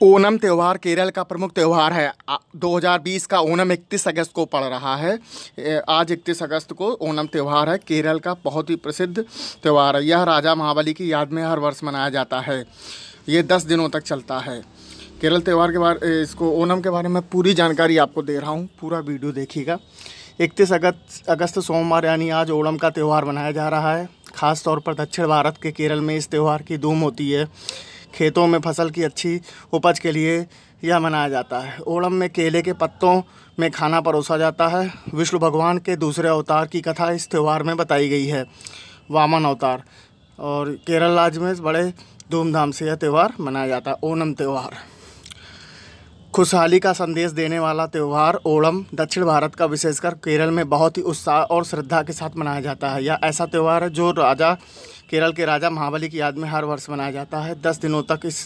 ओणम त्यौहार केरल का प्रमुख त्यौहार है। 2020 का ओणम 31 अगस्त को पड़ रहा है। आज 31 अगस्त को ओणम त्यौहार है। केरल का बहुत ही प्रसिद्ध त्यौहार है। यह राजा महाबली की याद में हर वर्ष मनाया जाता है। ये 10 दिनों तक चलता है। केरल त्यौहार के बारे इसको ओणम के बारे में पूरी जानकारी आपको दे रहा हूँ, पूरा वीडियो देखिएगा। 31 अगस्त सोमवार यानी आज ओणम का त्यौहार मनाया जा रहा है। ख़ास तौर पर दक्षिण भारत के केरल में इस त्यौहार की धूम होती है। खेतों में फसल की अच्छी उपज के लिए यह मनाया जाता है। ओणम में केले के पत्तों में खाना परोसा जाता है। विष्णु भगवान के दूसरे अवतार की कथा इस त्यौहार में बताई गई है, वामन अवतार। और केरल राज्य में बड़े धूमधाम से यह त्यौहार मनाया जाता है। ओणम त्यौहार खुशहाली का संदेश देने वाला त्यौहार ओणम दक्षिण भारत का विशेषकर केरल में बहुत ही उत्साह और श्रद्धा के साथ मनाया जाता है। यह ऐसा त्यौहार है जो केरल के राजा महाबली की याद में हर वर्ष मनाया जाता है। 10 दिनों तक इस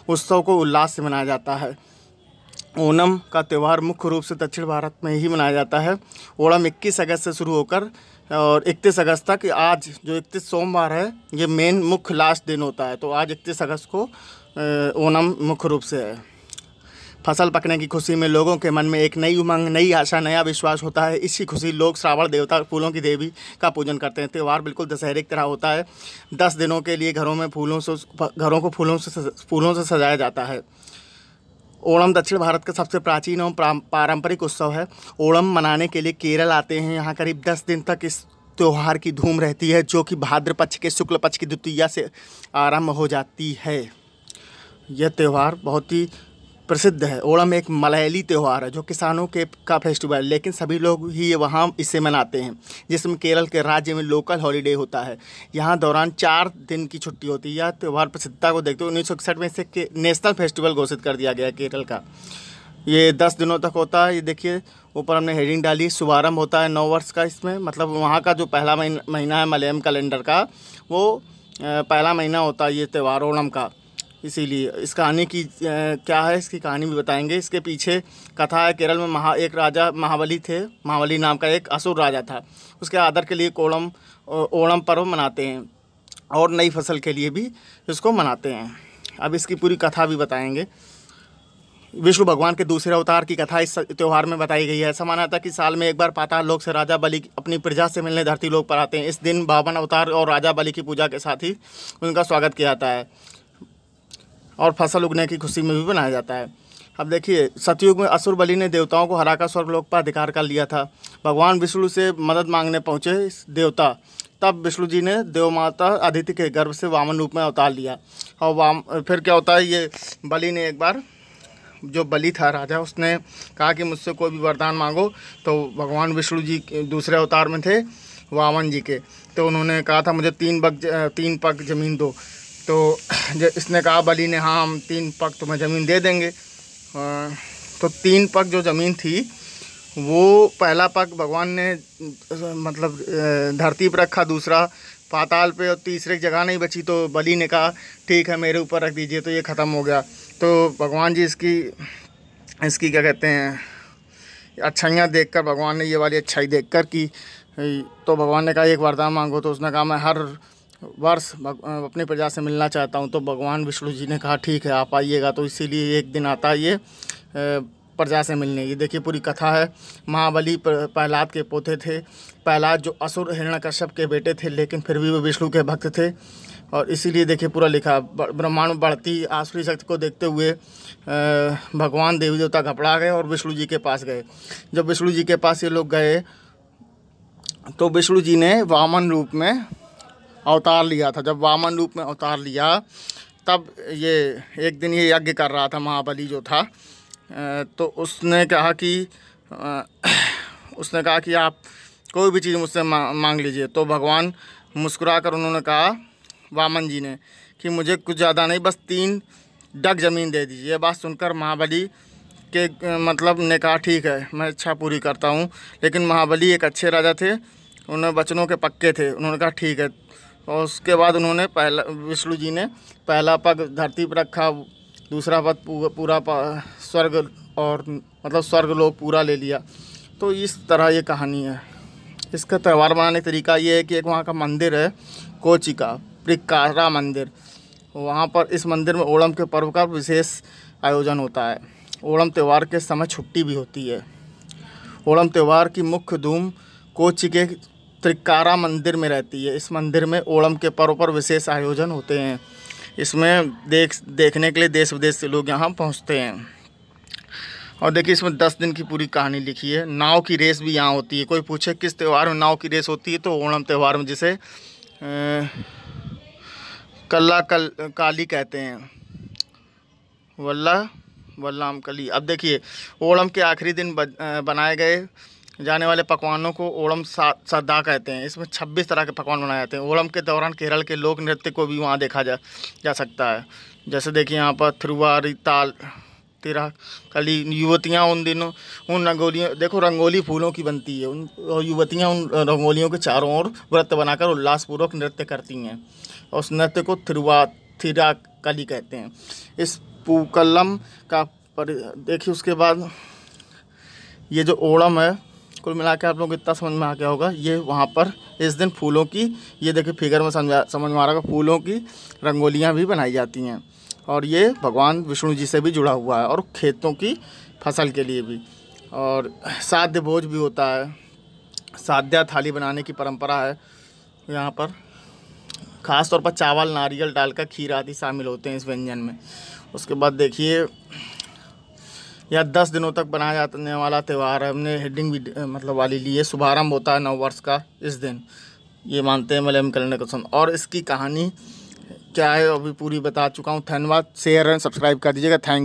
उत्सव को उल्लास से मनाया जाता है। ओणम का त्यौहार मुख्य रूप से दक्षिण भारत में ही मनाया जाता है। ओणम 21 अगस्त से शुरू होकर और 31 अगस्त तक, आज जो 31 सोमवार है ये मेन मुख्य लास्ट दिन होता है। तो आज 31 अगस्त को ओणम मुख्य रूप से है। फसल पकने की खुशी में लोगों के मन में एक नई उमंग, नई आशा, नया विश्वास होता है। इसी खुशी लोग श्रावण देवता फूलों की देवी का पूजन करते हैं। त्यौहार बिल्कुल दशहरे की तरह होता है। 10 दिनों के लिए घरों को फूलों से सजाया जाता है। ओणम दक्षिण भारत का सबसे प्राचीन और पारंपरिक उत्सव है। ओणम मनाने के लिए केरल आते हैं। यहाँ करीब 10 दिन तक इस त्यौहार की धूम रहती है, जो कि भाद्र पक्ष के शुक्ल पक्ष की द्वितीया से आरंभ हो जाती है। यह त्यौहार बहुत ही प्रसिद्ध है। ओणम एक मलयाली त्यौहार है जो किसानों का फेस्टिवल है, लेकिन सभी लोग ही वहाँ इसे मनाते हैं, जिसमें केरल के राज्य में लोकल हॉलीडे होता है। यहाँ दौरान 4 दिन की छुट्टी होती है। यह त्यौहार प्रसिद्धता को देखते हुए 1961 में इसे नेशनल फेस्टिवल घोषित कर दिया गया है केरल का। ये 10 दिनों तक होता है। ये देखिए ऊपर हमने हेडिंग डाली, शुभारंभ होता है नव वर्ष का। इसमें मतलब वहाँ का जो पहला महीना है मलयालम कैलेंडर का, वो पहला महीना होता है ये त्यौहार ओणम का। इसीलिए इस कहानी की क्या है, इसकी कहानी भी बताएंगे। इसके पीछे कथा है। केरल में एक राजा महाबली थे। महाबली नाम का एक असुर राजा था। उसके आदर के लिए ओणम पर्व मनाते हैं और नई फसल के लिए भी इसको मनाते हैं। अब इसकी पूरी कथा भी बताएंगे। विष्णु भगवान के दूसरे अवतार की कथा इस त्यौहार में बताई गई है। ऐसा माना था कि साल में एक बार पाताल लोक से राजा बलि अपनी प्रजा से मिलने धरती लोक पर आते हैं। इस दिन वामन अवतार और राजा बलि की पूजा के साथ ही उनका स्वागत किया जाता है और फसल उगने की खुशी में भी बनाया जाता है। अब देखिए, सतयुग में असुर बलि ने देवताओं को हराकर स्वर्गलोक पर अधिकार कर लिया था। भगवान विष्णु से मदद मांगने पहुँचे इस देवता। तब विष्णु जी ने देवमाता अदिति के गर्भ से वामन रूप में अवतार लिया। और फिर क्या होता है, ये बलि ने एक बार, जो बलि था राजा, उसने कहा कि मुझसे कोई भी वरदान मांगो। तो भगवान विष्णु जी दूसरे अवतार में थे वामन जी के, तो उन्होंने कहा था मुझे 3 पग ज़मीन दो। तो इसने कहा, बलि ने, हाँ हम 3 पग तुम्हें ज़मीन दे देंगे। तो 3 पग जो ज़मीन थी, वो पहला पग भगवान ने मतलब धरती पर रखा, दूसरा पाताल पे, और तीसरे जगह नहीं बची। तो बलि ने कहा ठीक है मेरे ऊपर रख दीजिए। तो ये ख़त्म हो गया। तो भगवान जी इसकी क्या कहते हैं, अच्छाइयाँ देखकर, भगवान ने ये वाली अच्छाई देखकर कि, तो भगवान ने कहा एक वरदान मांगो। तो उसने कहा मैं हर वर्ष अपनी प्रजा से मिलना चाहता हूं। तो भगवान विष्णु जी ने कहा ठीक है आप आइएगा। तो इसीलिए एक दिन आता है ये प्रजा से मिलने। ये देखिए पूरी कथा है। महाबली प्रहलाद के पोते थे। प्रहलाद जो असुर हिरण्यकश्यप के बेटे थे, लेकिन फिर भी वो विष्णु के भक्त थे। और इसीलिए देखिए पूरा लिखा, ब्रह्मांड में बढ़ती आसुरी शक्ति को देखते हुए भगवान देवी देवता घबरा गए और विष्णु जी के पास गए। जब विष्णु जी के पास ये लोग गए तो विष्णु जी ने वामन रूप में अवतार लिया था। जब वामन रूप में अवतार लिया, तब ये एक दिन ये यज्ञ कर रहा था महाबली जो था। तो उसने कहा कि आप कोई भी चीज़ मुझसे मांग लीजिए। तो भगवान मुस्कुरा कर उन्होंने कहा, वामन जी ने, कि मुझे कुछ ज़्यादा नहीं, बस 3 डग ज़मीन दे दीजिए। ये बात सुनकर महाबली के मतलब ने कहा ठीक है मैं इच्छा पूरी करता हूँ। लेकिन महाबली एक अच्छे राजा थे, उन्होंने वचनों के पक्के थे। उन्होंने कहा ठीक है। और उसके बाद उन्होंने विष्णु जी ने पहला पग धरती पर रखा, दूसरा पग पूरा स्वर्ग और मतलब स्वर्गलोक पूरा ले लिया। तो इस तरह ये कहानी है। इसका त्यौहार मनाने का तरीका ये है कि एक वहाँ का मंदिर है, कोची का प्रिकारा मंदिर। वहाँ पर इस मंदिर में ओणम के पर्व का विशेष आयोजन होता है। ओणम त्यौहार के समय छुट्टी भी होती है। ओणम त्यौहार की मुख्य धूम कोच्चि के त्रिक्कारा मंदिर में रहती है। इस मंदिर में ओणम के पर्व पर विशेष आयोजन होते हैं। इसमें देखने के लिए देश विदेश से लोग यहाँ पहुँचते हैं। और देखिए इसमें 10 दिन की पूरी कहानी लिखी है। नाव की रेस भी यहाँ होती है। कोई पूछे किस त्यौहार में नाव की रेस होती है, तो ओणम त्यौहार में, जिसे काली कहते हैं, वल्लाम कली। अब देखिए ओणम के आखिरी दिन बनाए गए जाने वाले पकवानों को ओणम सद्दा कहते हैं। इसमें 26 तरह के पकवान बनाए जाते हैं। ओणम के दौरान केरल के लोक नृत्य को भी वहाँ देखा जा सकता है। जैसे देखिए यहाँ पर थिरुवारी ताल तेरा कली। युवतियाँ उन दिनों उन रंगोलियों, देखो रंगोली फूलों की बनती है, और युवतियाँ उन रंगोलियों के चारों ओर व्रत बनाकर उल्लासपूर्वक नृत्य करती हैं, और उस नृत्य को थिराकली कहते हैं। इस पूकलम का देखिए उसके बाद ये जो ओणम है, कुल मिला के आप लोग इतना समझ में आ गया होगा। ये वहाँ पर इस दिन फूलों की, ये देखिए फिगर में समझ में आ रहा है, फूलों की रंगोलियाँ भी बनाई जाती हैं। और ये भगवान विष्णु जी से भी जुड़ा हुआ है, और खेतों की फसल के लिए भी। और साध्य भोज भी होता है। साध्या थाली बनाने की परंपरा है यहाँ पर। ख़ास तौर पर चावल, नारियल डालकर खीर आदि शामिल होते हैं इस व्यंजन में। उसके बाद देखिए यह 10 दिनों तक बनाया जाने वाला त्यौहार है। हमने हेडिंग भी मतलब वाली ली है। शुभारंभ होता है नव वर्ष का इस दिन, ये मानते हैं मलयालम कैलेंडर का सन। और इसकी कहानी क्या है अभी पूरी बता चुका हूँ। धन्यवाद। शेयर एंड सब्सक्राइब कर दीजिएगा। थैंक